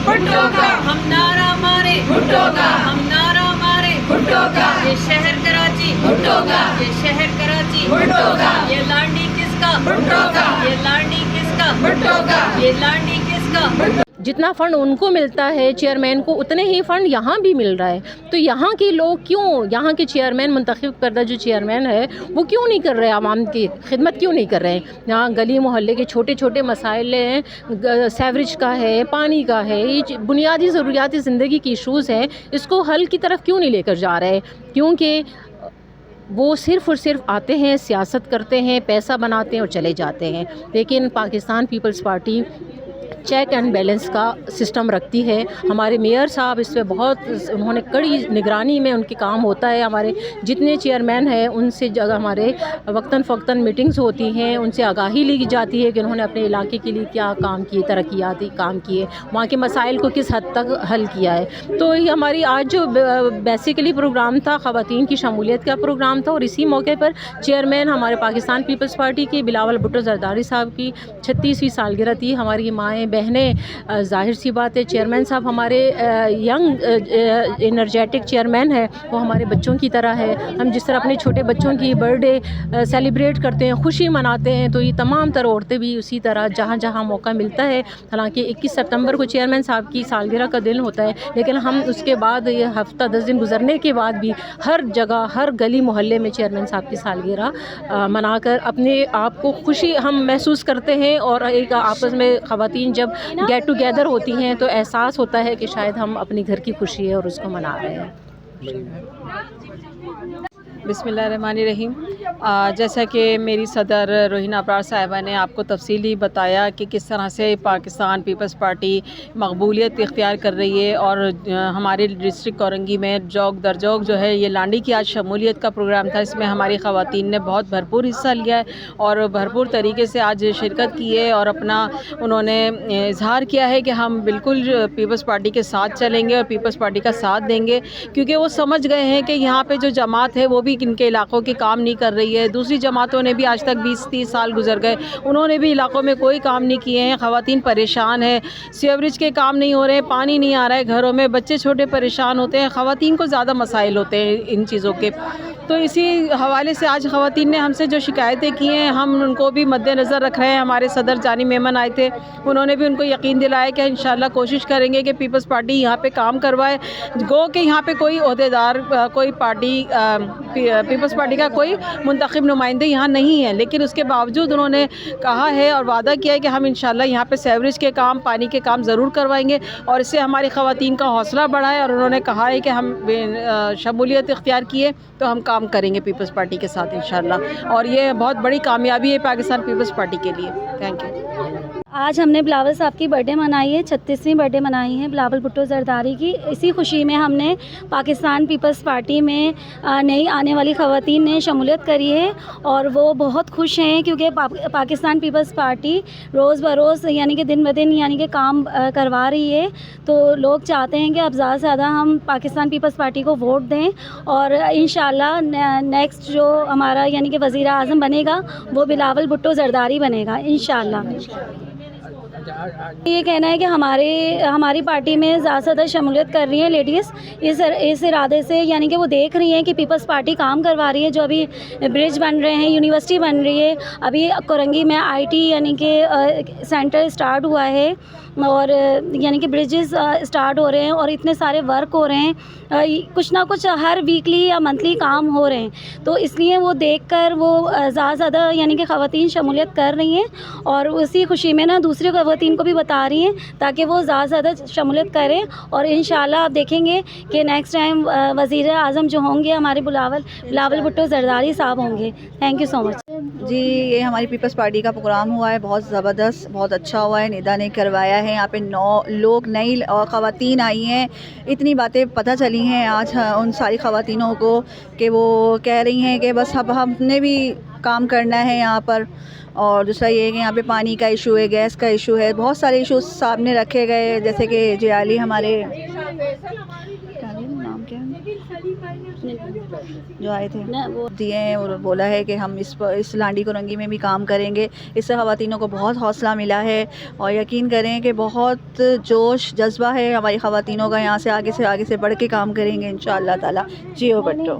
भुट्टो का, हम नारा मारे भुट्टो का, हम नारा मारे भुट्टो का, ये शहर कराची भुट्टो का, ये शहर कराची भुट्टो का, ये लांडी किसका भुट्टो का, ये लांडी किसका भुट्टो का, ये लांडी किसका। जितना फ़ंड उनको मिलता है चेयरमैन को, उतने ही फ़ंड यहाँ भी मिल रहा है। तो यहाँ के लोग क्यों, यहाँ के चेयरमैन, मुंतखब करदा जो चेयरमैन है वो क्यों नहीं कर रहे, आवाम की खिदमत क्यों नहीं कर रहे हैं। यहाँ गली मोहल्ले के छोटे छोटे मसाइल हैं, सेवरेज का है, पानी का है, ये बुनियादी ज़रूरियात ज़िंदगी की इशूज़ हैं, इसको हल की तरफ क्यों नहीं लेकर जा रहे। क्योंकि वो सिर्फ़ और सिर्फ आते हैं, सियासत करते हैं, पैसा बनाते हैं और चले जाते हैं। लेकिन Pakistan Peoples Party check and balance का सिस्टम रखती है। हमारे मेयर साहब इस पर बहुत, उन्होंने कड़ी निगरानी में उनके काम होता है। हमारे जितने चेयरमैन हैं उनसे जगह हमारे वक्तन फ़क्तन मीटिंग्स होती हैं, उनसे आगाही ली जाती है कि उन्होंने अपने इलाके के लिए क्या काम किए, तरक्याती काम किए, वहाँ के मसाइल को किस हद तक हल किया है। तो ये हमारी आज जो बेसिकली प्रोग्राम था, ख़वातीन की शमूलियत का प्रोग्राम था, और इसी मौके पर चेयरमैन हमारे पाकिस्तान पीपल्स पार्टी के बिलावल भुट्टो जरदारी साहब की 36वीं सालगिरह थी। हमारी माएँ बहनें, जाहिर सी बात है चेयरमैन साहब हमारे यंग एनर्जेटिक चेयरमैन है, वो हमारे बच्चों की तरह है। हम जिस तरह अपने छोटे बच्चों की बर्थडे सेलिब्रेट करते हैं, खुशी मनाते हैं, तो ये तमाम तर औरतें भी उसी तरह जहाँ जहाँ मौका मिलता है। हालांकि 21 सितंबर को चेयरमैन साहब की सालगिरह का दिन होता है, लेकिन हम उसके बाद ये हफ्ता 10 दिन गुजरने के बाद भी हर जगह, हर गली मोहल्ले में चेयरमैन साहब की सालगिरह मनाकर अपने आप को खुशी हम महसूस करते हैं। और एक आपस में ख़वातीन जब गेट टुगेदर होती हैं तो एहसास होता है कि शायद हम अपनी घर की खुशी है और उसको मना रहे हैं। बिस्मिल्लाहिर्रहमानिर्रहीम। जैसा कि मेरी सदर रोहिना अबरार साहिबा ने आपको तफसीली बताया कि किस तरह से पाकिस्तान पीपल्स पार्टी मकबूलियत इख्तियार कर रही है, और हमारे डिस्ट्रिक्ट कोरंगी में जौग दर जौग जो है ये लांडी की आज शमूलियत का प्रोग्राम था। इसमें हमारी ख़वातीन ने बहुत भरपूर हिस्सा लिया है और भरपूर तरीके से आज शिरकत की है, और अपना उन्होंने इजहार किया है कि हम बिल्कुल पीपल्स पार्टी के साथ चलेंगे और पीपल्स पार्टी का साथ देंगे, क्योंकि वो समझ गए हैं कि यहाँ पे जो जमात है वो भी इनके इलाकों की काम नहीं कर रही है। दूसरी जमातों ने भी आज तक 20-30 साल गुजर गए, उन्होंने भी इलाकों में कोई काम नहीं किए हैं। ख़वातीन परेशान है, सीवरेज के काम नहीं हो रहे, पानी नहीं आ रहा है घरों में, बच्चे छोटे परेशान होते हैं, ख़वातीन को ज़्यादा मसाइल होते हैं इन चीज़ों के। तो इसी हवाले से आज ख़वातीन ने हमसे जो शिकायतें की हैं हम उनको भी मद्देनज़र रख रहे हैं। हमारे सदर जानी मेमन आए थे, उन्होंने भी उनको यकीन दिलाया कि इंशाल्लाह कोशिश करेंगे कि पीपल्स पार्टी यहाँ पे काम करवाए। गो कि यहाँ पे कोई ओहदेदार, कोई पार्टी, पीपल्स पार्टी का कोई मुंतखब नुमाइंदे यहाँ नहीं है, लेकिन उसके बावजूद उन्होंने कहा है और वादा किया है कि हम इंशाल्लाह यहाँ पे सेवरेज के काम, पानी के काम ज़रूर करवाएंगे, और इससे हमारी ख़वातीन का हौसला बढ़ा है। और उन्होंने कहा है कि हम शमूलियत इख्तियार किए तो हम काम करेंगे पीपल्स पार्टी के साथ इंशाल्लाह, और ये बहुत बड़ी कामयाबी है पाकिस्तान पीपल्स पार्टी के लिए। Thank you. आज हमने बिलावल साहब की बर्थडे मनाई है, 36वीं बर्थडे मनाई है बिलावल भुट्टो जरदारी की। इसी खुशी में हमने पाकिस्तान पीपल्स पार्टी में नई आने वाली ख़वातीन ने शमूलियत करी है, और वो बहुत खुश हैं क्योंकि पाकिस्तान पीपल्स पार्टी रोज़ बरोज़ यानी कि दिन ब दिन यानी कि काम करवा रही है। तो लोग चाहते हैं कि अब ज़्यादा से ज़्यादा हम पाकिस्तान पीपल्स पार्टी को वोट दें, और इंशाल्लाह नेक्स्ट जो हमारा यानी कि वज़ीर आज़म बनेगा वो बिलावल भुट्टो जरदारी बनेगा इंशाल्लाह। ये कहना है कि हमारी पार्टी में ज़्यादा से ज़्यादा शमूलियत कर रही हैं लेडीज़, इस इरादे से यानी कि वो देख रही हैं कि पीपल्स पार्टी काम करवा रही है। जो अभी ब्रिज बन रहे हैं, यूनिवर्सिटी बन रही है, अभी कोरंगी में आईटी यानी कि सेंटर स्टार्ट हुआ है, और यानी कि ब्रिजेस स्टार्ट हो रहे हैं, और इतने सारे वर्क हो रहे हैं, कुछ ना कुछ हर वीकली या मंथली काम हो रहे हैं। तो इसलिए वो देखकर वो ज़्यादा से ज़्यादा यानी कि ख़वातीन शमूलियत कर रही हैं, और उसी खुशी में ना दूसरी ख़वातीन को भी बता रही हैं ताकि वो ज़्यादा से ज़्यादा शमूलियत करें। और इंशाल्लाह आप देखेंगे कि नेक्स्ट टाइम वज़ीर आज़म जो होंगे हमारे बिलावल भुट्टो जरदारी साहब होंगे। थैंक यू सो मच जी। ये हमारी पीपल्स पार्टी का प्रोग्राम हुआ है, बहुत ज़बरदस्त, बहुत अच्छा हुआ है। निदा ने करवाया है, यहाँ पे 9 लोग नई ख़वातीन आई हैं। इतनी बातें पता चली हैं आज उन सारी ख़वातीनों को कि वो कह रही हैं कि बस अब हमने भी काम करना है यहाँ पर। और दूसरा ये है कि यहाँ पे पानी का इशू है, गैस का इशू है, बहुत सारे इशूज़ सामने रखे गए, जैसे कि जियाली हमारे नाम क्या है جو آئے تھے نہ وہ دیے ہیں اور بولا ہے کہ ہم اس لانڈی کو رنگی میں بھی کام کریں گے. اس سے خواتینوں کو بہت حوصلہ ملا ہے اور یقین کریں کہ بہت جوش جذبہ ہے ہماری خواتینوں کا. یہاں سے آگے سے بڑھ کے کام کریں گے انشاءاللہ تعالی. جیو بٹو.